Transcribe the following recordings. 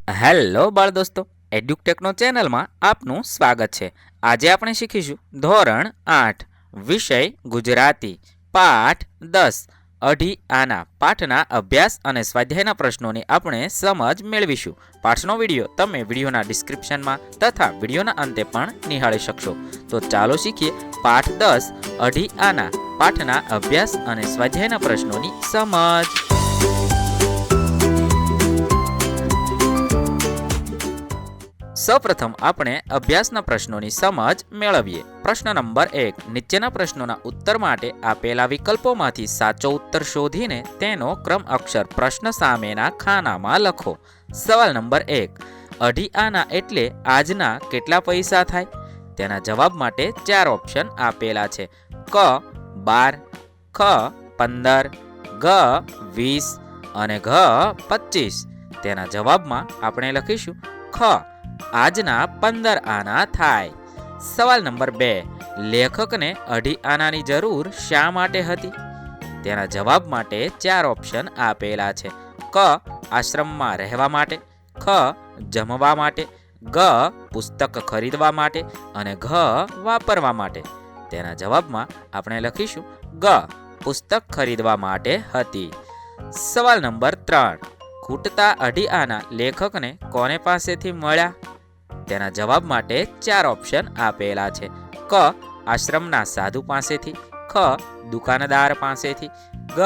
Hello બાળ દોસ્તો, એડ્યુકટેકનો ચેનલમાં આપનું સ્વાગત છે. આજે આપણે શીખીશું ધોરણ 8 વિષય ગુજરાતી પાઠ 10 અઢી આના પાઠના અભ્યાસ અને સ્વાધ્યાયના પ્રશ્નોની આપણે સમજ મેળવીશું. પાઠનો વિડીયો તમે વિડીયોના ડિસ્ક્રિપ્શનમાં તથા વિડીયોના અંતે પણ નિહાળી શકશો. તો ચાલો શીખીએ પાઠ 10 અઢી આના પાઠના અભ્યાસ અને સ્વાધ્યાયના પ્રશ્નોની સમજ. સૌપ્રથમ આપણે અભ્યાસના પ્રશ્નોની સમજ મેળવીએ. પ્રશ્ન નંબર 1. નીચેના પ્રશ્નોના ઉત્તર માટે આપેલા વિકલ્પોમાંથી સાચો ઉત્તર શોધીને તેનો ક્રમ અક્ષર પ્રશ્ન સામેના ખાનામાં લખો. સવાલ નંબર 1. અઢી આના એટલે આજના કેટલા પૈસા થાય? તેના જવાબ માટે 4 ઓપ્શન આપેલા છે. ક 12, ખ 15, ગ 20 અને ઘ 25. તેના જવાબમાં આપણે લખીશું ખ આજના 15 આના થાય. સવાલ નંબર 2. લેખકને અઢી આનાની જરૂર શા માટે હતી? તેના જવાબ માટે 4 ઓપ્શન આપેલા છે. ક આશ્રમમાં રહેવા માટે, ખ જમવા માટે, ગ પુસ્તક ખરીદવા માટે અને ઘ વાપરવા માટે. તેના જવાબમાં આપણે લખીશું ગ પુસ્તક ખરીદવા માટે હતી. સવાલ નંબર 3. ખૂટતા અઢી આના લેખકને કોને પાસેથી મળ્યા? તેના જવાબ માટે 4 ઓપ્શન આપેલા છે. ક આશ્રમના સાધુ પાસેથી, ખ દુકાનદાર પાસેથી, ગ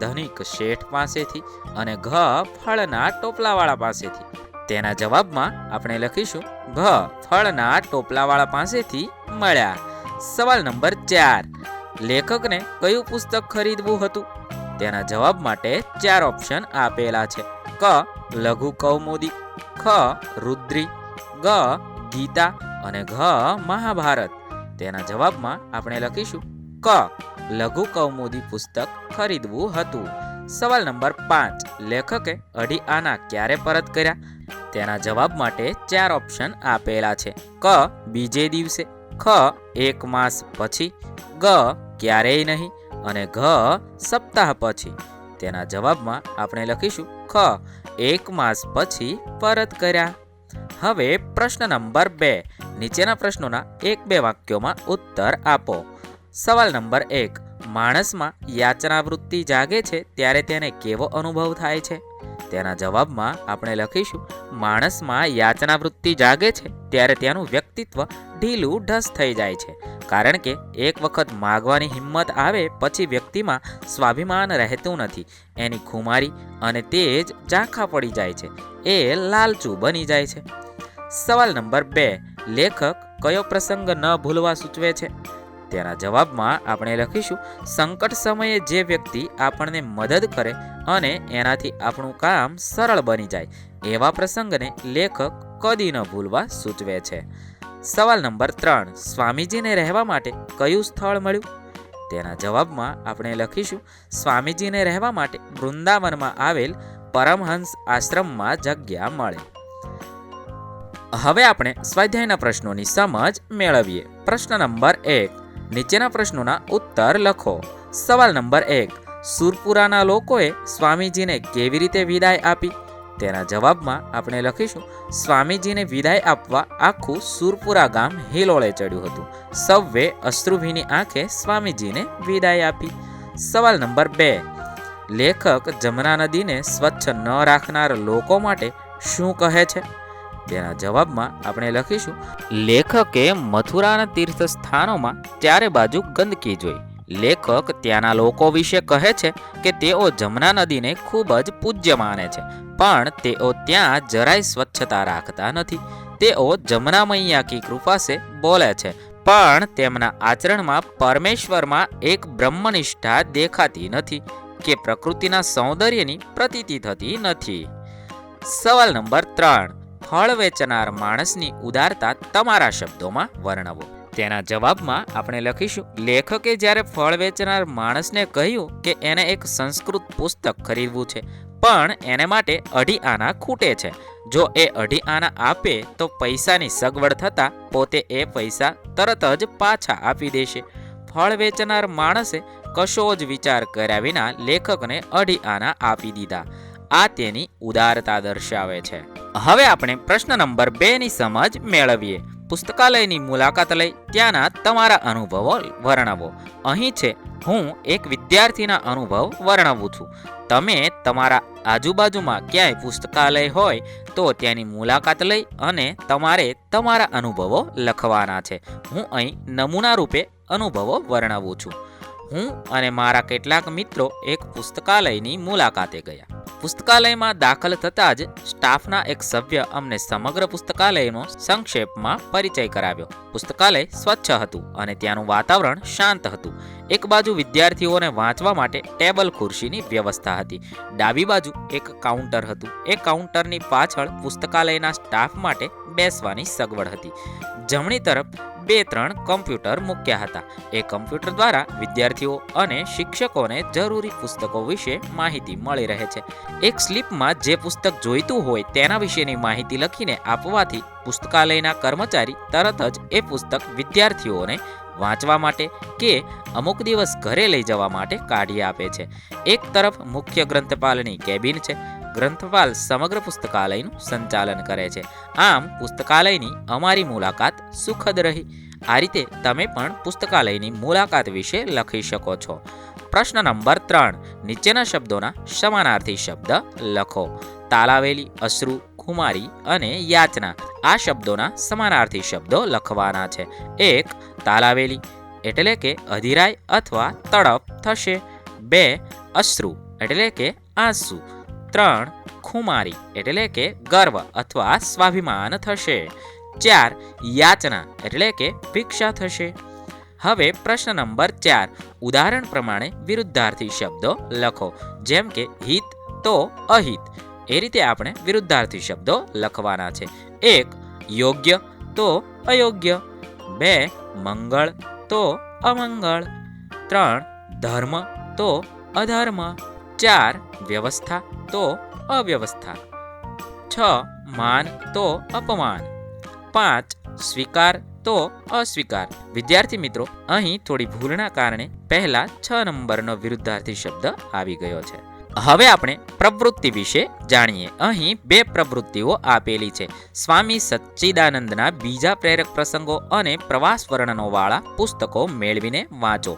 ધનિક શેઠ પાસેથી અને ઘ ફળના ટોપલાવાળા પાસેથી. તેના જવાબમાં આપણે લખીશું ઘ ફળના ટોપલાવાળા પાસેથી મળ્યા. સવાલ નંબર 4. લેખકને કયું પુસ્તક ખરીદવું હતું? તેના જવાબ માટે 4 ઓપ્શન આપેલા છે. ક લઘુ કૌમુદી, ખ રુદ્રી, ગ ગીતા અને ઘ મહાભારત. તેના જવાબમાં આપણે લખીશું ક લઘુ કૌમુદી પુસ્તક ખરીદવું હતું. સવાલ નંબર 5. લેખકે અઢી આના ક્યારે પરત કર્યા? તેના જવાબ માટે 4 ઓપ્શન આપેલા છે. ક બીજે દિવસે, ખ 1 માસ પછી, ગ ક્યારેય નહીં અને ઘ સપ્તાહ પછી. તેના જવાબમાં આપણે લખીશું ખ 1 માસ પછી પરત કર્યા. હવે પ્રશ્ન નંબર 2. નીચેના પ્રશ્નોના 1-2 વાક્યોમાં ઉત્તર આપો. સવાલ નંબર 1. માણસમાં યાચના વૃત્તિ જાગે છે ત્યારે તેને કેવો અનુભવ થાય છે? તેના જવાબમાં આપણે લખીશું માણસમાં યાચના વૃત્તિ જાગે છે ત્યારે તેનું વ્યક્તિત્વ ઢીલું ઢસ થઈ જાય છે. કારણ કે એક વખત માગવાની હિંમત આવે પછી વ્યક્તિમાં સ્વાભિમાન રહેતું નથી. એની ખુમારી અને તેજ ઝાંખા પડી જાય છે. એ લાલચુ બની જાય છે. સવાલ નંબર 2. લેખક કયો પ્રસંગ ન ભૂલવા સૂચવે છે? તેના જવાબમાં આપણે લખીશું સંકટ સમયે જે વ્યક્તિ આપણને મદદ કરે અને એનાથી આપણું કામ સરળ બની જાય એવા પ્રસંગને લેખક કદી ન ભૂલવા સૂચવે છે. સવાલ નંબર 3. સ્વામીજીને રહેવા માટે કયું સ્થળ મળ્યું? તેના જવાબમાં આપણે લખીશું સ્વામીજીને રહેવા માટે વૃંદાવનમાં આવેલ પરમહંસ આશ્રમમાં જગ્યા મળે. હવે આપણે સ્વાધ્યાયના પ્રશ્નોની સમજ મેળવીએ. પ્રશ્ન નંબર 1. નીચેના પ્રશ્નોના ઉત્તર લખો. સવાલ નંબર 1. સુરપુરાના લોકોએ સ્વામીજીને કેવી રીતે વિદાય આપી? તેના જવાબમાં આપણે લખીશું સ્વામીજીને વિદાય આપવા આખું સુરપુરા ગામ હિલોળે ચડ્યું હતું. સૌએ અશ્રુભીની આંખે સ્વામીજીને વિદાય આપી. સવાલ નંબર 2. લેખક જમના નદીને સ્વચ્છ ન રાખનાર લોકો માટે શું કહે છે? તેના જવાબમાં આપણે લખીશું લેખકે મથુરાના તીર્થ સ્થાનોમાં ચારે બાજુ ગંદકી જોઈ. લેખક ત્યાંના લોકો વિશે કહે છે કે તેઓ જમના નદીને ખૂબ જ પૂજ્ય માને છે, પણ તેઓ ત્યાં જરાય સ્વચ્છતા રાખતા નથી. તેઓ જમના મૈયા કી કૃપા સે બોલે છે, પણ તેમના આચરણમાં પરમેશ્વરમાં એક બ્રહ્મનિષ્ઠા દેખાતી નથી કે પ્રકૃતિના સૌંદર્યની પ્રતીતિ થતી નથી. સવાલ નંબર 3. ફળ વેચનાર માણસની ઉદારતા તમારા શબ્દોમાં વર્ણવો. તેના જવાબમાં આપણે લખીશું લેખકે જ્યારે ફળ વેચનાર માણસને કહ્યું કે એને એક સંસ્કૃત પુસ્તક ખરીદવું છે પણ એને માટે અઢી આના ખૂટે છે. જો એ અઢી આના આપે તો પૈસાની સગવડ થતાં પોતે એ પૈસા તરત જ પાછા આપી દેશે. ફળ વેચનાર માણસે કશો જ વિચાર કર્યા વિના લેખકને અઢી આના આપી દીધા. આ તેની ઉદારતા દર્શાવે છે. હવે આપણે પ્રશ્ન નંબર 2 ની સમજ મેળવીએ. પુસ્તકાલયની મુલાકાત લઈ ત્યાંના તમારા અનુભવો વર્ણવો. અહીં છે હું એક વિદ્યાર્થીના અનુભવ વર્ણવું છું. તમે તમારા આજુબાજુમાં ક્યાંય પુસ્તકાલય હોય તો ત્યાંની મુલાકાત લઈ અને તમારે તમારા અનુભવો લખવાના છે. હું અહીં નમૂના રૂપે અનુભવો વર્ણવું છું. હું અને મારા કેટલાક મિત્રો એક પુસ્તકાલયની મુલાકાતે ગયા. પુસ્તકાલયમાં દાખલ થતાં જ સ્ટાફના એક સભ્ય અમને સમગ્ર પુસ્તકાલયનો સંક્ષેપમાં પરિચય કરાવ્યો. પુસ્તકાલય સ્વચ્છ હતું અને ત્યાંનું વાતાવરણ શાંત હતું. એક બાજુ વિદ્યાર્થીઓને વાંચવા માટે ટેબલ ખુરશીની વ્યવસ્થા હતી. ડાબી બાજુ એક કાઉન્ટર હતું. એ કાઉન્ટરની પાછળ પુસ્તકાલયના સ્ટાફ માટે બેસવાની સગવડ હતી. જમણી તરફ 2-3 કમ્પ્યુટર મૂક્યા હતા. એ કમ્પ્યુટર દ્વારા વિદ્યાર્થીઓ અને શિક્ષકોને જરૂરી પુસ્તકો વિશે માહિતી મળી રહે છે. એક સ્લીપમાં જે પુસ્તક જોઈતું હોય તેના વિશેની માહિતી લખીને આપવાથી પુસ્તકાલયના કર્મચારી તરત જ એ પુસ્તક વિદ્યાર્થીઓને વાંચવા માટે કે અમુક દિવસ ઘરે લઈ જવા માટે કાઢી આપે છે. એક તરફ મુખ્ય ગ્રંથપાલની કેબિન છે. ગ્રંથપાલ સમગ્ર પુસ્તકાલયનું સંચાલન કરે છે. આમ પુસ્તકાલયની અમારી મુલાકાત સુખદ રહી. આ રીતે તમે પણ પુસ્તકાલયની મુલાકાત વિશે લખી શકો છો. પ્રશ્ન નંબર 3. નીચેના શબ્દોના સમાનાર્થી શબ્દ લખો. તાલાવેલી, અશ્રુ, ખુમારી અને યાચના. આ શબ્દોના સમાનાર્થી શબ્દો લખવાના છે. 1. તાલાવેલી એટલે કે અધીરાય અથવા તડપ થશે. 2. અશ્રુ એટલે કે આંસુ. 3. ખુમારી એટલે કે ગર્વ અથવા સ્વાભિમાન થશે. 4. યાચના એટલે કે ભિક્ષા થશે. હવે પ્રશ્ન નંબર 4. ઉદાહરણ પ્રમાણે વિરુદ્ધાર્થી શબ્દો લખો. જેમ કે હિત તો અહિત. એ રીતે આપણે વિરુદ્ધાર્થી શબ્દો લખવાના છે. 1. યોગ્ય તો અયોગ્ય. 2. મંગળ તો અમંગળ. 3. ધર્મ તો અધર્મ. 4. વ્યવસ્થા તો અવ્યવસ્થા. 6. માન તો અપમાન. 5. સ્વીકાર તો અસ્વીકાર. વિદ્યાર્થી મિત્રો, અહીં થોડી ભૂલના કારણે પહેલા 6 નંબરનો વિરુદ્ધાર્થી શબ્દ આવી ગયો છે. હવે આપણે પ્રવૃત્તિ વિશે જાણીએ. અહીં 2 પ્રવૃત્તિઓ આપેલી છે. સ્વામી સચ્ચિદાનંદના બીજા પ્રેરક પ્રસંગો અને પ્રવાસ વર્ણનો વાળા પુસ્તકો મેળવીને વાંચો.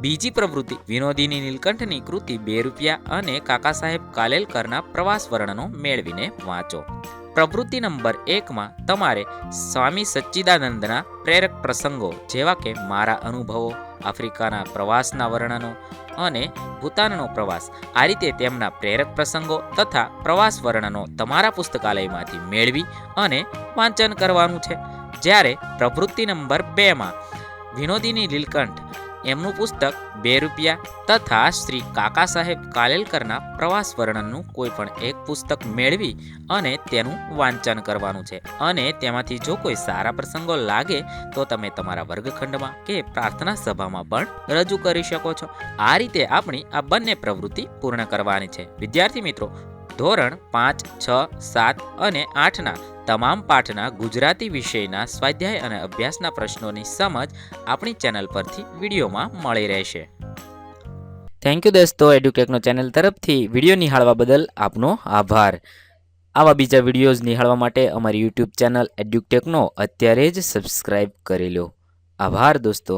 બીજી પ્રવૃત્તિ વિનોદિની નીલકંઠની કૃતિ 2 રૂપિયા અને કાકા સાહેબ કાલેલકરના પ્રવાસ વર્ણનો મેળવીને વાંચો. પ્રવૃત્તિ નંબર 1માં તમારે સ્વામી સચ્ચિદાનંદના પ્રેરક પ્રસંગો જેવા કે મારા અનુભવો, આફ્રિકાના પ્રવાસના વર્ણનો અને ભૂતાનનો પ્રવાસ, આ રીતે તેમના પ્રેરક પ્રસંગો તથા પ્રવાસ વર્ણનો તમારા પુસ્તકાલયમાંથી મેળવી અને વાંચન કરવાનું છે. જ્યારે પ્રવૃત્તિ નંબર 2માં વિનોદિની નીલકંઠ એમનું પુસ્તક 2 રૂપિયા તથા શ્રી કાકા સાહેબ કાલેલકરના પ્રવાસ વર્ણનનું કોઈ પણ એક પુસ્તક મેળવી અને તેનું વાંચન કરવાનું છે. અને તેમાંથી જો કોઈ સારા પ્રસંગો લાગે તો તમે તમારા વર્ગખંડમાં કે પ્રાર્થના સભામાં પણ રજૂ કરી શકો છો. આ રીતે આપણી આ બંને પ્રવૃત્તિ પૂર્ણ કરવાની છે. વિદ્યાર્થી મિત્રો, ધોરણ 5, 6, 7 અને 8ના તમામ પાઠના ગુજરાતી વિષયના સ્વાધ્યાય અને અભ્યાસના પ્રશ્નોની સમજ આપણી ચેનલ પરથી વિડીયોમાં મળી રહેશે. થેન્ક યુ દોસ્તો. એડ્યુટેકનો ચેનલ તરફથી વિડીયો નિહાળવા બદલ આપનો આભાર. આવા બીજા વિડીયોઝ નિહાળવા માટે અમારી યુટ્યુબ ચેનલ એડ્યુટેકનો અત્યારે જ સબસ્ક્રાઈબ કરી લો. આભાર દોસ્તો.